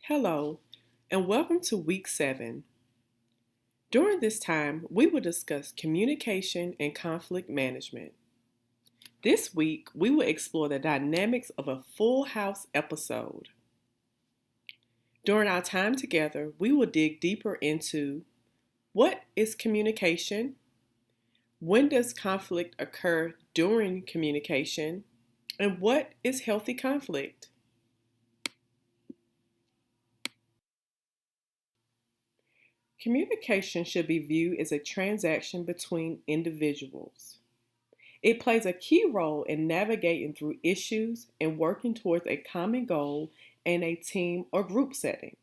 Hello, and welcome to week 7. During this time, we will discuss communication and conflict management. This week, we will explore the dynamics of a full house episode. During our time together, we will dig deeper into what is communication, when does conflict occur during communication, and what is healthy conflict. Communication should be viewed as a transaction between individuals. It plays a key role in navigating through issues and working towards a common goal in a team or group setting.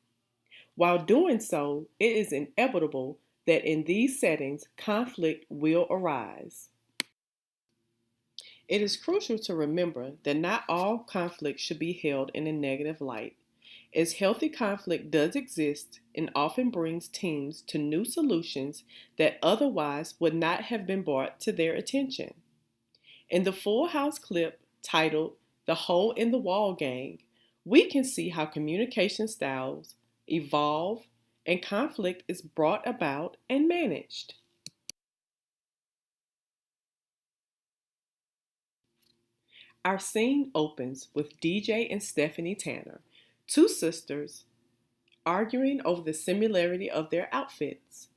While doing so, it is inevitable that in these settings, conflict will arise. It is crucial to remember that not all conflict should be held in a negative light, as healthy conflict does exist and often brings teams to new solutions that otherwise would not have been brought to their attention. In the Full House clip titled The Hole in the Wall Gang, we can see how communication styles evolve and conflict is brought about and managed. Our scene opens with DJ and Stephanie Tanner, two sisters, arguing over the similarity of their outfits.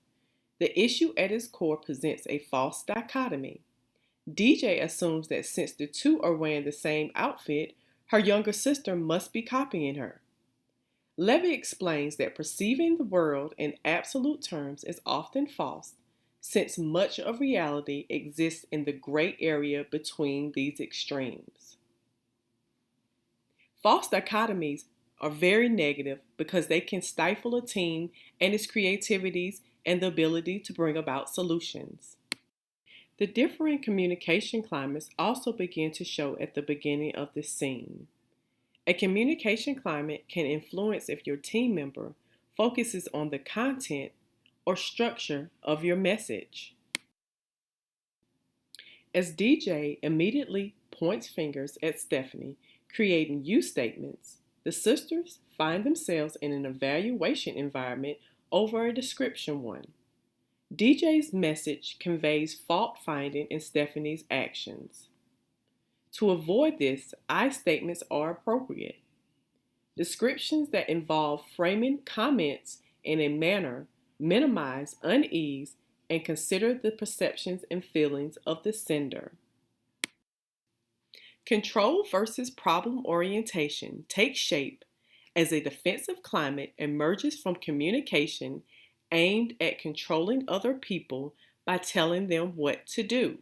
The issue at its core presents a false dichotomy. DJ assumes that since the two are wearing the same outfit, her younger sister must be copying her. Levy explains that perceiving the world in absolute terms is often false, since much of reality exists in the gray area between these extremes. False dichotomies are very negative because they can stifle a team and its creativities and the ability to bring about solutions. The differing communication climates also begin to show at the beginning of this scene. A communication climate can influence if your team member focuses on the content or structure of your message. As DJ immediately points fingers at Stephanie, creating you statements, the sisters find themselves in an evaluation environment over a description one. DJ's message conveys fault finding in Stephanie's actions. To avoid this, I statements are appropriate. Descriptions that involve framing comments in a manner minimize unease and consider the perceptions and feelings of the sender. Control versus problem orientation takes shape as a defensive climate emerges from communication aimed at controlling other people by telling them what to do.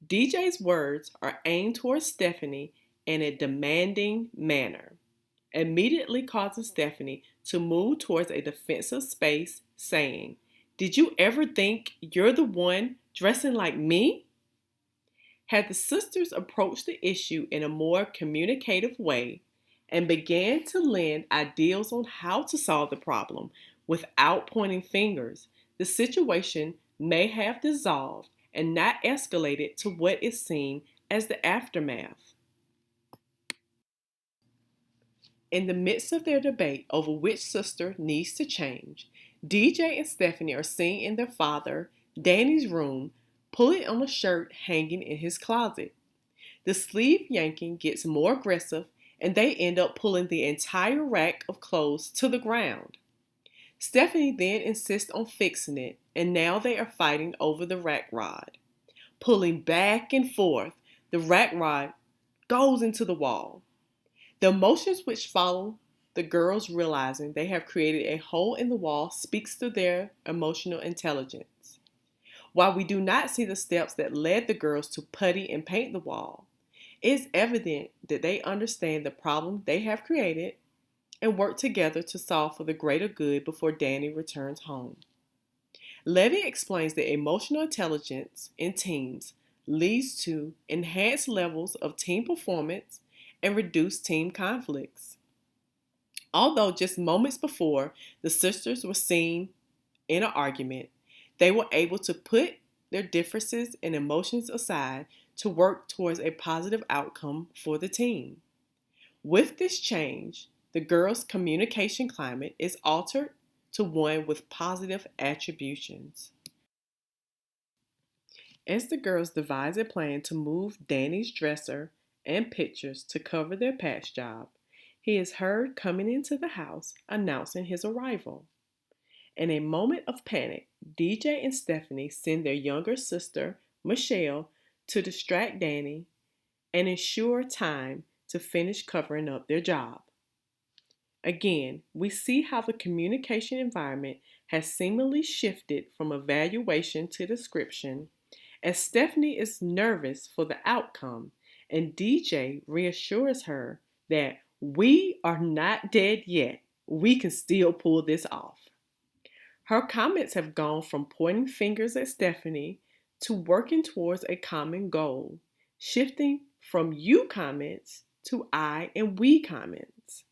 DJ's words are aimed towards Stephanie in a demanding manner, immediately causing Stephanie to move towards a defensive space, saying, "Did you ever think you're the one dressing like me?" Had the sisters approached the issue in a more communicative way and began to lend ideas on how to solve the problem without pointing fingers, the situation may have dissolved and not escalated to what is seen as the aftermath. In the midst of their debate over which sister needs to change, DJ and Stephanie are seen in their father, Danny's room, pulling on a shirt hanging in his closet. The sleeve yanking gets more aggressive, and they end up pulling the entire rack of clothes to the ground. Stephanie then insists on fixing it, and now they are fighting over the rack rod. Pulling back and forth, the rack rod goes into the wall. The emotions which follow the girls realizing they have created a hole in the wall speaks to their emotional intelligence. While we do not see the steps that led the girls to putty and paint the wall, it is evident that they understand the problem they have created and work together to solve for the greater good before Danny returns home. Levy explains that emotional intelligence in teams leads to enhanced levels of team performance and reduced team conflicts. Although just moments before the sisters were seen in an argument, they were able to put their differences and emotions aside to work towards a positive outcome for the team. With this change, The girls' communication climate is altered to one with positive attributions. As the girls devise a plan to move Danny's dresser and pictures to cover their patch job, he is heard coming into the house announcing his arrival. In a moment of panic, DJ and Stephanie send their younger sister, Michelle, to distract Danny and ensure time to finish covering up their job. Again, we see how the communication environment has seemingly shifted from evaluation to description, as Stephanie is nervous for the outcome and DJ reassures her that we are not dead yet. We can still pull this off. Her comments have gone from pointing fingers at Stephanie to working towards a common goal, shifting from you comments to I and we comments.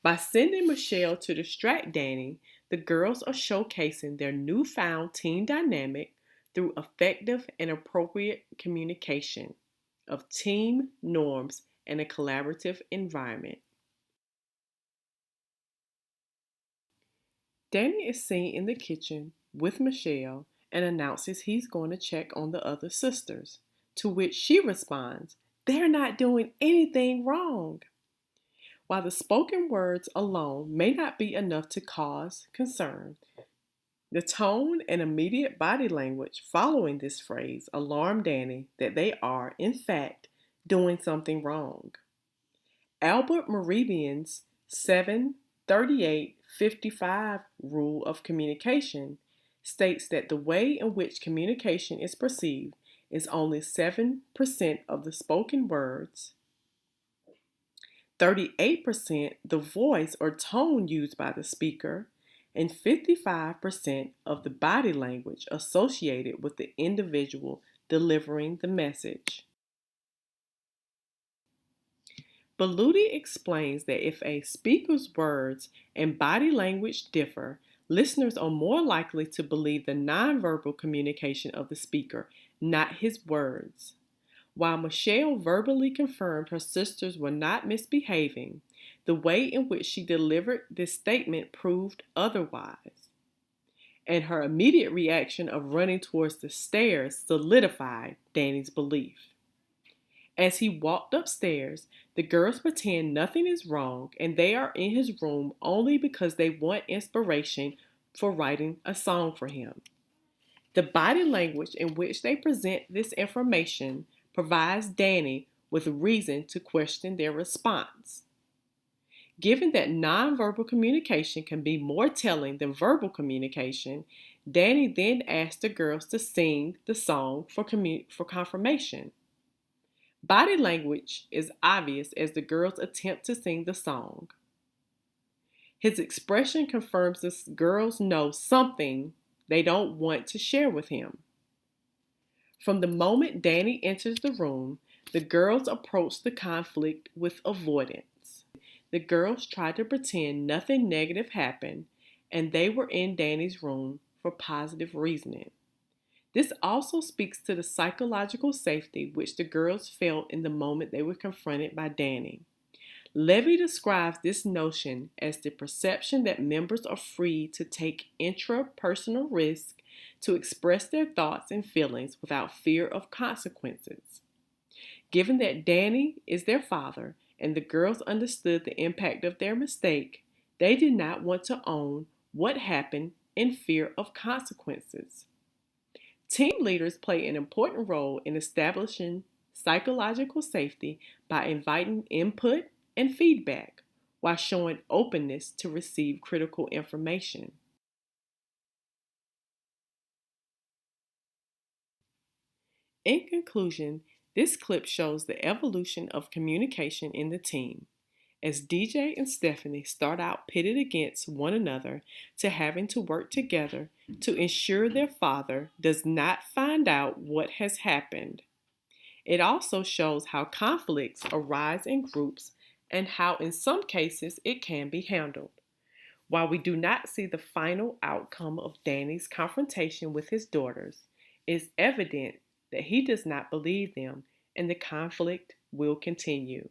By sending Michelle to distract Danny, the girls are showcasing their newfound team dynamic through effective and appropriate communication of team norms and a collaborative environment. Danny is seen in the kitchen with Michelle and announces he's going to check on the other sisters, to which she responds, "They're not doing anything wrong." While the spoken words alone may not be enough to cause concern, the tone and immediate body language following this phrase alarm Danny that they are, in fact, doing something wrong. Albert Mehrabian's 7-38-55 rule of communication states that the way in which communication is perceived is only 7% of the spoken words, 38% the voice or tone used by the speaker, and 55% of the body language associated with the individual delivering the message. Belluti explains that if a speaker's words and body language differ, listeners are more likely to believe the nonverbal communication of the speaker, not his words. While Michelle verbally confirmed her sisters were not misbehaving, the way in which she delivered this statement proved otherwise. And her immediate reaction of running towards the stairs solidified Danny's belief. As he walked upstairs, the girls pretend nothing is wrong and they are in his room only because they want inspiration for writing a song for him. The body language in which they present this information provides Danny with reason to question their response. Given that nonverbal communication can be more telling than verbal communication, Danny then asked the girls to sing the song for confirmation. Body language is obvious as the girls attempt to sing the song. His expression confirms the girls know something they don't want to share with him. From the moment Danny enters the room, the girls approach the conflict with avoidance. The girls try to pretend nothing negative happened and they were in Danny's room for positive reasoning. This also speaks to the psychological safety which the girls felt in the moment they were confronted by Danny. Levy describes this notion as the perception that members are free to take intrapersonal risk to express their thoughts and feelings without fear of consequences. Given that Danny is their father and the girls understood the impact of their mistake, they did not want to own what happened in fear of consequences. Team leaders play an important role in establishing psychological safety by inviting input and feedback while showing openness to receive critical information. In conclusion, this clip shows the evolution of communication in the team, as DJ and Stephanie start out pitted against one another to having to work together to ensure their father does not find out what has happened. It also shows how conflicts arise in groups and how in some cases it can be handled. While we do not see the final outcome of Danny's confrontation with his daughters, it is evident that he does not believe them and the conflict will continue.